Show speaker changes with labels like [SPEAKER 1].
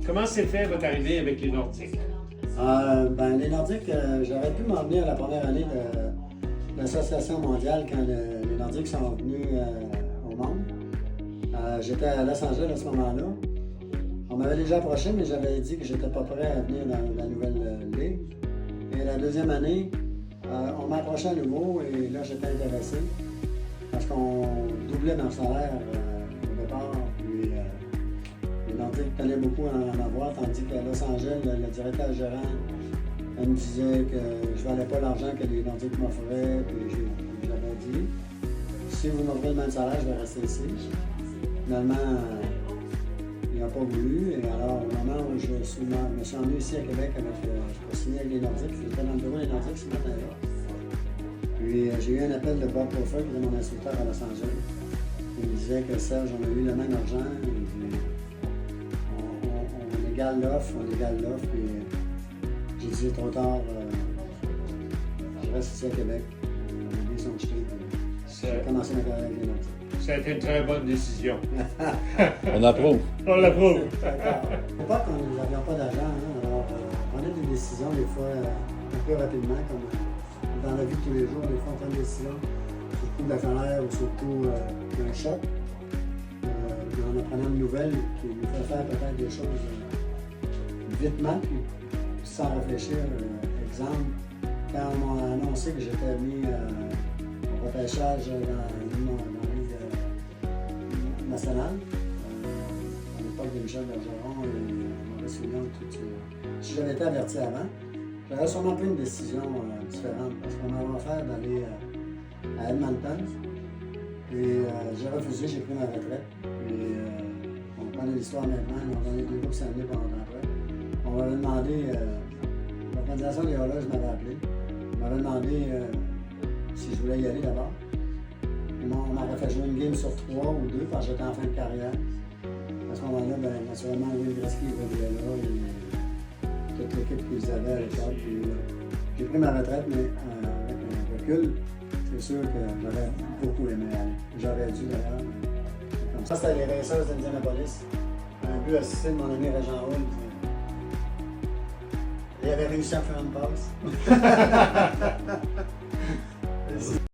[SPEAKER 1] Comment s'est fait votre arrivée avec les Nordiques?
[SPEAKER 2] Les Nordiques, j'aurais pu m'emmener à la première année de l'Association mondiale quand les Nordiques sont venus au monde. J'étais à Los Angeles à ce moment-là. On m'avait déjà approché, mais j'avais dit que j'étais pas prêt à venir dans la nouvelle ligue. Et la deuxième année, on m'a approché à nouveau et là j'étais intéressé parce qu'on doublait mon salaire au départ. Puis les Nordiques tenaient beaucoup à en avoir, tandis qu'à Los Angeles, le directeur gérant me disait que je ne valais pas l'argent que les Nordiques m'offraient. Puis j'avais dit, si vous m'offrez le même salaire, je vais rester ici. Finalement, il n'a pas voulu. Et alors, au moment où je me suis emmené ici à Québec pour signer avec les Nordiques, j'étais dans le bureau des Nordiques ce matin-là. Puis j'ai eu un appel de Bob Puffer, qui était mon instructeur à Los Angeles. Il me disait que Serge, on a eu le même argent. On égale l'offre, Puis j'ai dit, c'est trop tard. Je reste ici à Québec. Les billets sont jetés. J'ai commencé ma carrière avec les Nordiques.
[SPEAKER 1] Ça a été une très bonne décision.
[SPEAKER 3] On approuve.
[SPEAKER 1] On l'approuve.
[SPEAKER 2] À l'époque, nous n'avions pas d'argent. Alors, on prenait des décisions, des fois, un peu rapidement, comme dans la vie de tous les jours. Des fois, on prend des décisions, surtout de la colère ou surtout d'un choc. Puis on apprenait une nouvelle qui nous fait faire peut-être des choses vitement, puis sans réfléchir. Exemple, quand on m'a annoncé que j'étais mis au repêchage dans la Ligue nationale, à l'époque de Michel Bergeron et Maurice Fillon, si j'avais été averti avant, j'aurais sûrement pris une décision différente parce qu'on m'avait offert d'aller à Edmonton. Et j'ai refusé, j'ai pris ma retraite. Et on connaît l'histoire maintenant, ils m'ont donné 2 jours samedi pendant après. On m'avait demandé, l'organisation des horloges m'avait appelé. On m'avait demandé si je voulais y aller d'abord. On m'aurait fait jouer une game sur 3 ou 2 parce que j'étais en fin de carrière. À ce moment-là, naturellement, Wayne Gretzky évoluait là et toute l'équipe qu'ils avaient à l'époque. J'ai pris ma retraite, mais avec un recul, c'est sûr que j'aurais beaucoup aimé aller. J'aurais dû d'ailleurs. Comme ça, c'était les Racers d'Indianapolis. Un but assisté de mon ami Régent Houle. Il avait réussi à faire une passe.